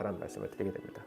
좋다라는 말씀을 드리게 됩니다.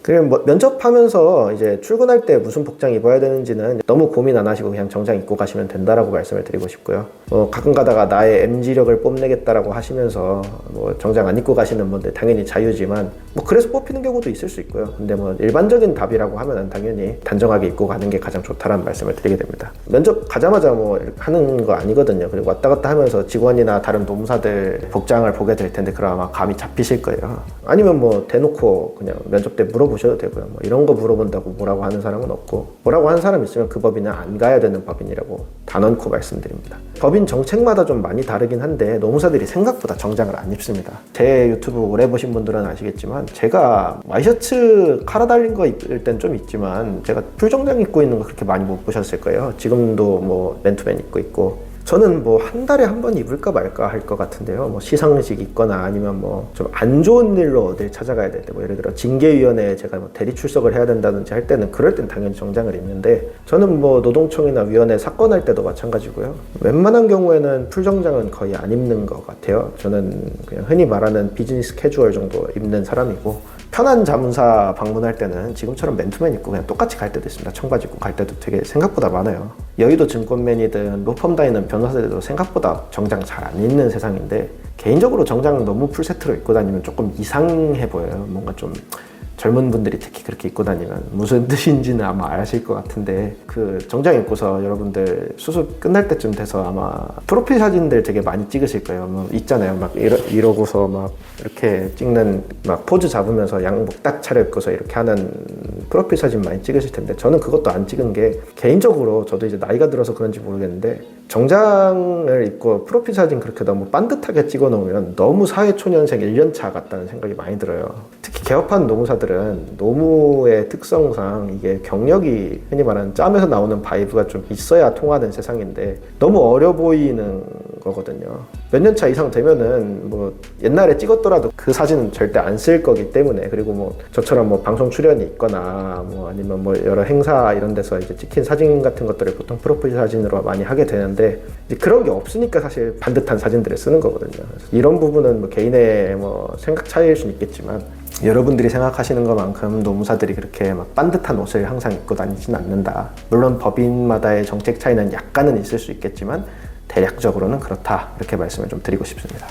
그리고 뭐 면접하면서 이제 출근할 때 무슨 복장 입어야 되는지는 너무 고민 안 하시고 그냥 정장 입고 가시면 된다라고 말씀을 드리고 싶고요. 가끔 가다가 나의 MZ력을 뽐내겠다라고 하시면서 뭐 정장 안 입고 가시는 분들 당연히 자유지만 뭐 그래서 뽑히는 경우도 있을 수 있고요. 근데 뭐 일반적인 답이라고 하면은 당연히 단정하게 입고 가는 게 가장 좋다라는 말씀을 드리게 됩니다. 면접 가자마자 뭐 하는 거 아니거든요. 그리고 왔다 갔다 하면서 직원이나 다른 노무사들 복장을 보게 될 텐데 그럼 아마 감이 잡히실 거예요. 아니면 뭐 대놓고 그냥 면접 때 물어보셔도 되고요. 뭐 이런 거 물어본다고 뭐라고 하는 사람은 없고, 뭐라고 하는 사람 있으면 그 법인은 안 가야 되는 법인이라고 단언코 말씀드립니다. 법인 정책마다 좀 많이 다르긴 한데 노무사들이 생각보다 정장을 안 입습니다. 제 유튜브 오래 보신 분들은 아시겠지만 제가 와이셔츠 칼아 달린 거 입을 땐 좀 있지만 제가 풀정장 입고 있는 거 그렇게 많이 못 보셨을 거예요. 지금도 뭐 맨투맨 입고 있고, 저는 뭐 한 달에 한 번 입을까 말까 할 것 같은데요. 뭐 시상식 있거나 아니면 뭐 좀 안 좋은 일로 어딜 찾아가야 될 때, 뭐 예를 들어 징계위원회에 제가 뭐 대리 출석을 해야 된다든지 할 때는 그럴 땐 당연히 정장을 입는데, 저는 뭐 노동청이나 위원회 사건할 때도 마찬가지고요. 웬만한 경우에는 풀정장은 거의 안 입는 것 같아요. 저는 그냥 흔히 말하는 비즈니스 캐주얼 정도 입는 사람이고, 편한 자문사 방문할 때는 지금처럼 맨투맨 입고 그냥 똑같이 갈 때도 있습니다. 청바지 입고 갈 때도 되게 생각보다 많아요. 여의도 증권맨이든 로펌 다니는 변호사들도 생각보다 정장 잘 안 입는 세상인데, 개인적으로 정장 너무 풀세트로 입고 다니면 조금 이상해 보여요. 뭔가 좀 젊은 분들이 특히 그렇게 입고 다니면 무슨 뜻인지는 아마 아실 것 같은데, 그 정장 입고서 여러분들 수습 끝날 때쯤 돼서 아마 프로필 사진들 되게 많이 찍으실 거예요. 뭐 있잖아요. 막 이러고서 막 이렇게 찍는, 막 포즈 잡으면서 양복 딱 차려입고서 이렇게 하는 프로필 사진 많이 찍으실 텐데, 저는 그것도 안 찍은 게, 개인적으로 저도 이제 나이가 들어서 그런지 모르겠는데 정장을 입고 프로필 사진 그렇게 너무 반듯하게 찍어 놓으면 너무 사회초년생 1년차 같다는 생각이 많이 들어요. 특히 개업한 노무사들은 노무의 특성상 이게 경력이 흔히 말하는 짬에서 나오는 바이브가 좀 있어야 통하는 세상인데 너무 어려 보이는 거거든요. 몇 년 차 이상 되면은 뭐 옛날에 찍었더라도 그 사진은 절대 안 쓸 거기 때문에, 그리고 뭐 저처럼 뭐 방송 출연이 있거나 뭐 아니면 뭐 여러 행사 이런 데서 이제 찍힌 사진 같은 것들을 보통 프로필 사진으로 많이 하게 되는데, 이제 그런 게 없으니까 사실 반듯한 사진들을 쓰는 거거든요. 그래서 이런 부분은 뭐 개인의 뭐 생각 차이일 수는 있겠지만, 여러분들이 생각하시는 것만큼 노무사들이 그렇게 막 반듯한 옷을 항상 입고 다니진 않는다. 물론 법인마다의 정책 차이는 약간은 있을 수 있겠지만 대략적으로는 그렇다, 이렇게 말씀을 좀 드리고 싶습니다.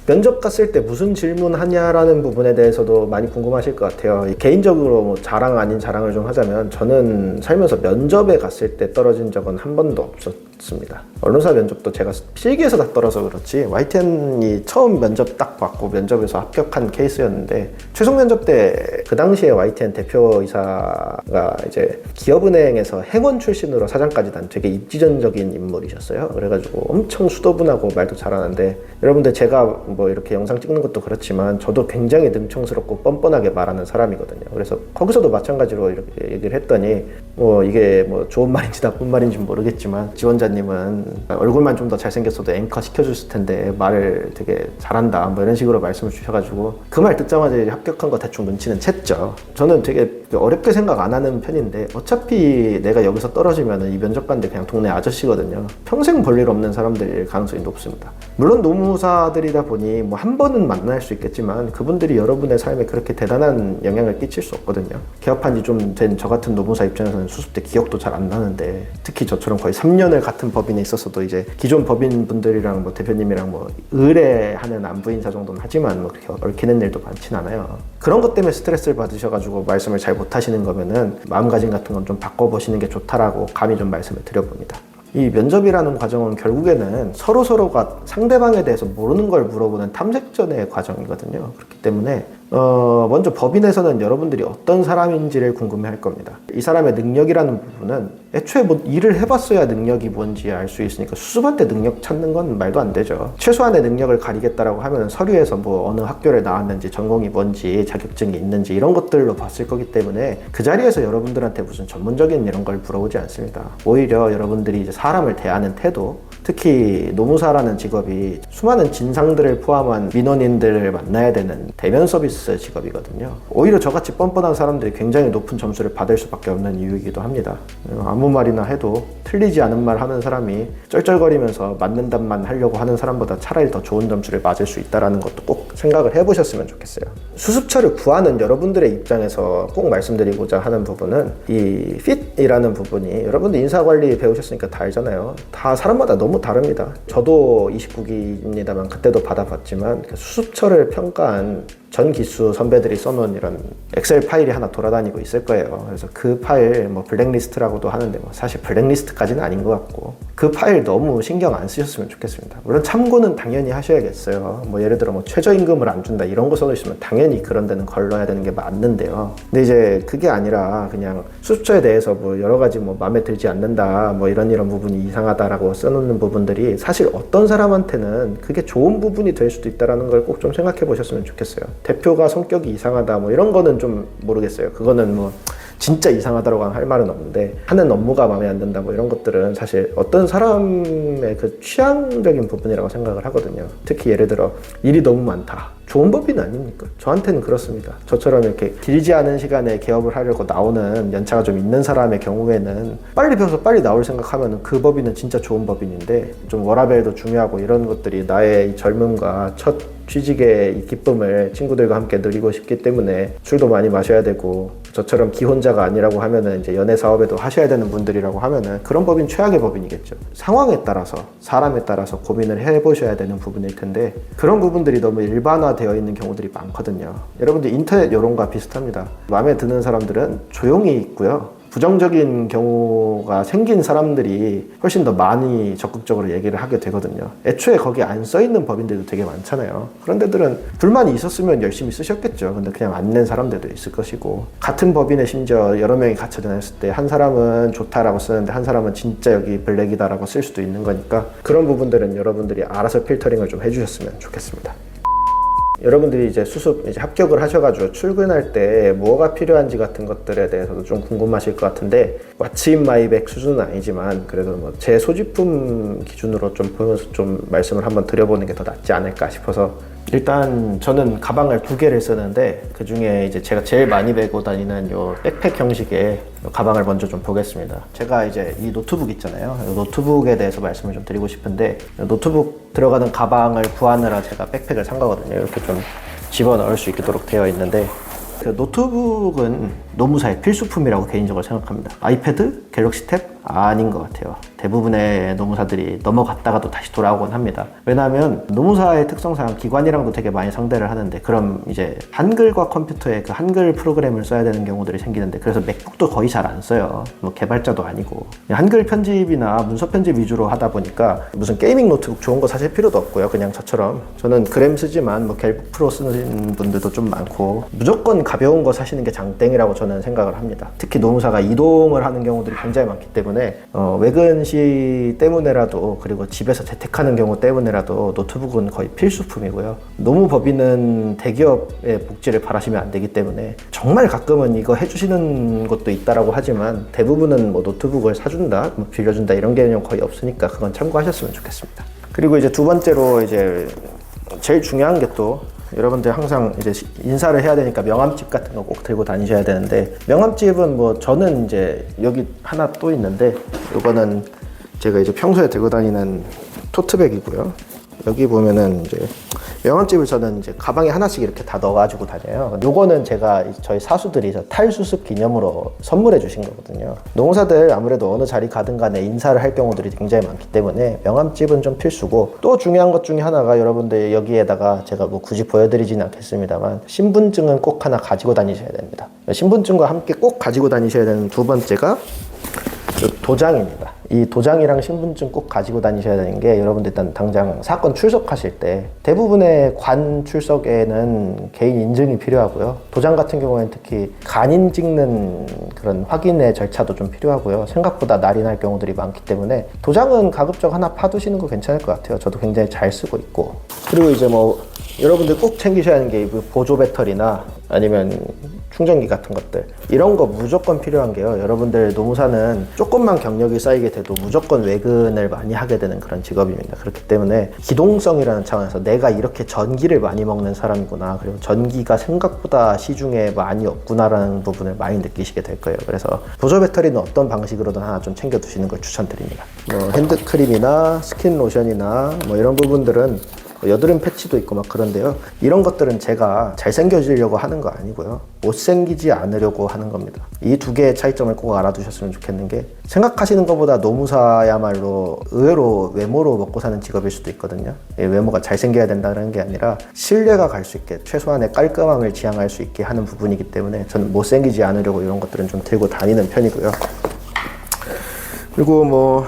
면접 갔을 때 무슨 질문 하냐라는 부분에 대해서도 많이 궁금하실 것 같아요. 개인적으로 뭐 자랑 아닌 자랑을 좀 하자면, 저는 살면서 면접에 갔을 때 떨어진 적은 한 번도 없었습니다. 언론사 면접도 제가 필기에서 다 떨어서 그렇지 YTN이 처음 면접 딱 받고 면접에서 합격한 케이스였는데, 최종 면접 때 그 당시에 YTN 대표이사가 이제 기업은행에서 행원 출신으로 사장까지 단 되게 입지전적인 인물이셨어요. 그래가지고 엄청 수더분하고 말도 잘하는데, 여러분들 제가 뭐 이렇게 영상 찍는 것도 그렇지만 저도 굉장히 능청스럽고 뻔뻔하게 말하는 사람이거든요. 그래서 거기서도 마찬가지로 이렇게 얘기를 했더니, 뭐 이게 뭐 좋은 말인지 나쁜 말인지 모르겠지만 지원자님은 얼굴만 좀 더 잘생겼어도 앵커 시켜줬을 텐데 말을 되게 잘한다, 뭐 이런 식으로 말씀을 주셔가지고 그 말 듣자마자 합격한 거 대충 눈치는 챘죠. 저는 되게 어렵게 생각 안 하는 편인데, 어차피 내가 여기서 떨어지면 이 면접관들 그냥 동네 아저씨거든요. 평생 볼 일 없는 사람들일 가능성이 높습니다. 물론 노무사들이다 보니 뭐 한 번은 만날 수 있겠지만 그분들이 여러분의 삶에 그렇게 대단한 영향을 끼칠 수 없거든요. 개업한 지 좀 된 저 같은 노무사 입장에서는 수습 때 기억도 잘 안 나는데, 특히 저처럼 거의 3년을 같은 법인에 있었어도 이제 기존 법인분들이랑 뭐 대표님이랑 뭐 의뢰하는 안부 인사 정도는 하지만 뭐 그렇게 얽히는 일도 많진 않아요. 그런 것 때문에 스트레스를 받으셔가지고 말씀을 잘 못하시는 거면은 마음가짐 같은 건 좀 바꿔보시는 게 좋다라고 감히 좀 말씀을 드려봅니다. 이 면접이라는 과정은 결국에는 서로가 상대방에 대해서 모르는 걸 물어보는 탐색전의 과정이거든요. 그렇기 때문에 먼저 법인에서는 여러분들이 어떤 사람인지를 궁금해할 겁니다. 이 사람의 능력이라는 부분은 애초에 뭐 일을 해봤어야 능력이 뭔지 알 수 있으니까 수습한테 능력 찾는 건 말도 안 되죠. 최소한의 능력을 가리겠다라고 하면 서류에서 뭐 어느 학교를 나왔는지, 전공이 뭔지, 자격증이 있는지 이런 것들로 봤을 거기 때문에 그 자리에서 여러분들한테 무슨 전문적인 이런 걸 물어보지 않습니다. 오히려 여러분들이 이제 사람을 대하는 태도, 특히 노무사라는 직업이 수많은 진상들을 포함한 민원인들을 만나야 되는 대면 서비스 직업이거든요. 오히려 저같이 뻔뻔한 사람들이 굉장히 높은 점수를 받을 수밖에 없는 이유이기도 합니다. 아무 말이나 해도 틀리지 않은 말 하는 사람이 쩔쩔거리면서 맞는 답만 하려고 하는 사람보다 차라리 더 좋은 점수를 맞을 수 있다는 것도 꼭 생각을 해보셨으면 좋겠어요. 수습처를 구하는 여러분들의 입장에서 꼭 말씀드리고자 하는 부분은 이 fit이라는 부분이, 여러분들 인사관리 배우셨으니까 다 알잖아요. 다 사람마다 너무 다릅니다. 저도 29기입니다만 그때도 받아봤지만 수습처를 평가한 전 기수 선배들이 써놓은 이런 엑셀 파일이 하나 돌아다니고 있을 거예요. 그래서 그 파일 뭐 블랙리스트라고도 하는데 뭐 사실 블랙리스트까지는 아닌 것 같고, 그 파일 너무 신경 안 쓰셨으면 좋겠습니다. 물론 참고는 당연히 하셔야겠어요. 뭐 예를 들어 뭐 최저임금을 안 준다 이런 거 써놓으시면 당연히 그런 데는 걸러야 되는 게 맞는데요. 근데 이제 그게 아니라 그냥 수습처에 대해서 뭐 여러 가지 뭐 마음에 들지 않는다 뭐 이런 부분이 이상하다라고 써놓는 부분들이 사실 어떤 사람한테는 그게 좋은 부분이 될 수도 있다는 걸 꼭 좀 생각해 보셨으면 좋겠어요. 대표가 성격이 이상하다 뭐 이런 거는 좀 모르겠어요. 그거는 뭐 진짜 이상하다고 할 말은 없는데, 하는 업무가 마음에 안 든다 뭐 이런 것들은 사실 어떤 사람의 그 취향적인 부분이라고 생각을 하거든요. 특히 예를 들어 일이 너무 많다, 좋은 법인 아닙니까? 저한테는 그렇습니다. 저처럼 이렇게 길지 않은 시간에 개업을 하려고 나오는 연차가 좀 있는 사람의 경우에는 빨리 배워서 빨리 나올 생각하면 그 법인은 진짜 좋은 법인인데, 좀 워라밸도 중요하고 이런 것들이 나의 젊음과 첫 취직의 이 기쁨을 친구들과 함께 누리고 싶기 때문에 술도 많이 마셔야 되고, 저처럼 기혼자가 아니라고 하면은 이제 연애 사업에도 하셔야 되는 분들이라고 하면은 그런 법인 최악의 법인이겠죠. 상황에 따라서, 사람에 따라서 고민을 해보셔야 되는 부분일 텐데, 그런 부분들이 너무 일반화되어 있는 경우들이 많거든요. 여러분들 인터넷 여론과 비슷합니다. 마음에 드는 사람들은 조용히 있고요, 부정적인 경우가 생긴 사람들이 훨씬 더 많이 적극적으로 얘기를 하게 되거든요. 애초에 거기 안 써있는 법인들도 되게 많잖아요. 그런 데들은 불만이 있었으면 열심히 쓰셨겠죠. 근데 그냥 안 낸 사람들도 있을 것이고, 같은 법인에 심지어 여러 명이 같이 다녔을 때 한 사람은 좋다라고 쓰는데 한 사람은 진짜 여기 블랙이다라고 쓸 수도 있는 거니까, 그런 부분들은 여러분들이 알아서 필터링을 좀 해주셨으면 좋겠습니다. 여러분들이 이제 수습 이제 합격을 하셔가지고 출근할 때 뭐가 필요한지 같은 것들에 대해서도 좀 궁금하실 것 같은데, What's in my bag 수준은 아니지만 그래도 뭐 제 소지품 기준으로 좀 보면서 좀 말씀을 한번 드려보는 게 더 낫지 않을까 싶어서, 일단 저는 가방을 2개를 쓰는데 그 중에 이제 제가 제일 많이 메고 다니는 요 백팩 형식의 가방을 먼저 좀 보겠습니다. 제가 이제 이 노트북 있잖아요. 이 노트북에 대해서 말씀을 좀 드리고 싶은데, 노트북 들어가는 가방을 구하느라 제가 백팩을 산 거거든요. 이렇게 좀 집어넣을 수 있도록 되어 있는데, 그 노트북은 노무사의 필수품이라고 개인적으로 생각합니다. 아이패드, 갤럭시 탭 아닌 것 같아요. 대부분의 노무사들이 넘어갔다가도 다시 돌아오곤 합니다. 왜냐하면 노무사의 특성상 기관이랑도 되게 많이 상대를 하는데, 그럼 이제 한글과 컴퓨터에 그 한글 프로그램을 써야 되는 경우들이 생기는데, 그래서 맥북도 거의 잘 안 써요. 뭐 개발자도 아니고 한글 편집이나 문서 편집 위주로 하다 보니까 무슨 게이밍 노트북 좋은 거 사실 필요도 없고요. 그냥 저처럼 저는 그램 쓰지만 뭐 갤북 프로 쓰는 분들도 좀 많고, 무조건 가벼운 거 사시는 게 장땡이라고 저는 생각을 합니다. 특히 노무사가 이동을 하는 경우들이 굉장히 많기 때문에 외근시 때문에라도, 그리고 집에서 재택하는 경우 때문에라도 노트북은 거의 필수품이고요. 노무법인은 대기업의 복지를 바라시면 안 되기 때문에, 정말 가끔은 이거 해주시는 것도 있다라고 하지만 대부분은 뭐 노트북을 사준다, 뭐 빌려준다 이런 개념 거의 없으니까 그건 참고하셨으면 좋겠습니다. 그리고 이제 두 번째로 이제 제일 중요한 게, 또 여러분들 항상 이제 인사를 해야 되니까 명함집 같은 거 꼭 들고 다니셔야 되는데, 명함집은 뭐 저는 이제 여기 하나 또 있는데, 이거는 제가 이제 평소에 들고 다니는 토트백이고요. 여기 보면은 이제 명함집을 저는 이제 가방에 하나씩 이렇게 다 넣어가지고 다녀요. 요거는 제가 저희 사수들이 탈수습 기념으로 선물해 주신 거거든요. 노무사들 아무래도 어느 자리 가든 간에 인사를 할 경우들이 굉장히 많기 때문에 명함집은 좀 필수고, 또 중요한 것 중에 하나가, 여러분들 여기에다가 제가 뭐 굳이 보여드리지는 않겠습니다만 신분증은 꼭 하나 가지고 다니셔야 됩니다. 신분증과 함께 꼭 가지고 다니셔야 되는 두 번째가 도장입니다. 이 도장이랑 신분증 꼭 가지고 다니셔야 되는 게, 여러분들 일단 당장 사건 출석하실 때 대부분의 관 출석에는 개인 인증이 필요하고요. 도장 같은 경우에는 특히 간인 찍는 그런 확인의 절차도 좀 필요하고요. 생각보다 날이 날 경우들이 많기 때문에 도장은 가급적 하나 파두시는 거 괜찮을 것 같아요. 저도 굉장히 잘 쓰고 있고. 그리고 이제 뭐 여러분들 꼭 챙기셔야 하는 게 보조 배터리나 아니면 충전기 같은 것들 이런 거 무조건 필요한 게요. 여러분들 노무사는 조금만 경력이 쌓이게 돼도 무조건 외근을 많이 하게 되는 그런 직업입니다. 그렇기 때문에 기동성이라는 차원에서 내가 이렇게 전기를 많이 먹는 사람이구나, 그리고 전기가 생각보다 시중에 많이 없구나라는 부분을 많이 느끼시게 될 거예요. 그래서 보조 배터리는 어떤 방식으로든 하나 좀 챙겨 두시는 걸 추천드립니다. 뭐 핸드크림이나 스킨 로션이나 뭐 이런 부분들은 여드름 패치도 있고 막 그런데요, 이런 것들은 제가 잘생겨지려고 하는 거 아니고요, 못생기지 않으려고 하는 겁니다. 이 두 개의 차이점을 꼭 알아두셨으면 좋겠는 게, 생각하시는 것보다 노무사야말로 의외로 외모로 먹고 사는 직업일 수도 있거든요. 외모가 잘생겨야 된다는 게 아니라 신뢰가 갈 수 있게, 최소한의 깔끔함을 지향할 수 있게 하는 부분이기 때문에 저는 못생기지 않으려고 이런 것들은 좀 들고 다니는 편이고요. 그리고 뭐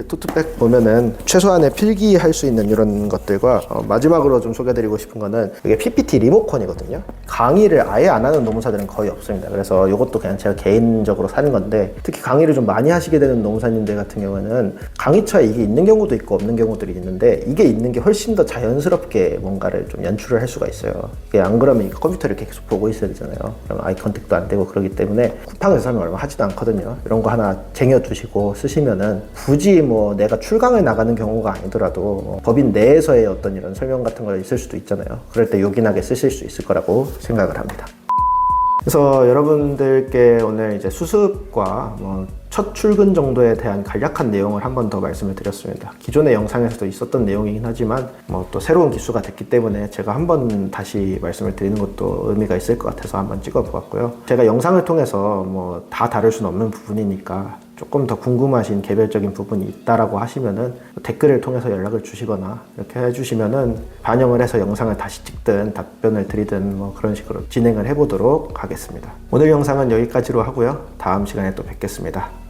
토트백 보면은 최소한의 필기할 수 있는 이런 것들과, 마지막으로 좀 소개드리고 싶은 거는 이게 PPT 리모컨이거든요. 강의를 아예 안 하는 노무사들은 거의 없습니다. 그래서 이것도 그냥 제가 개인적으로 사는 건데, 특히 강의를 좀 많이 하시게 되는 노무사님들 같은 경우는 강의처에 이게 있는 경우도 있고 없는 경우들이 있는데, 이게 있는 게 훨씬 더 자연스럽게 뭔가를 좀 연출을 할 수가 있어요. 이게 안 그러면 이게 컴퓨터를 이렇게 계속 보고 있어야 되잖아요. 그럼 아이 컨택도 안 되고 그러기 때문에 쿠팡에서 사면 얼마 하지도 않거든요. 이런 거 하나 쟁여두시고 쓰시면은, 굳이 뭐 내가 출강을 나가는 경우가 아니더라도 법인 내에서의 어떤 이런 설명 같은 거 있을 수도 있잖아요. 그럴 때 요긴하게 쓰실 수 있을 거라고 생각을 합니다. 그래서 여러분들께 오늘 이제 수습과 첫 출근 정도에 대한 간략한 내용을 한 번 더 말씀을 드렸습니다. 기존의 영상에서도 있었던 내용이긴 하지만 또 새로운 기수가 됐기 때문에 제가 한 번 다시 말씀을 드리는 것도 의미가 있을 것 같아서 한번 찍어 보았고요. 제가 영상을 통해서 다 다룰 수는 없는 부분이니까 조금 더 궁금하신 개별적인 부분이 있다라고 하시면은 댓글을 통해서 연락을 주시거나 이렇게 해주시면은 반영을 해서 영상을 다시 찍든 답변을 드리든 그런 식으로 진행을 해보도록 하겠습니다. 오늘 영상은 여기까지로 하고요. 다음 시간에 또 뵙겠습니다.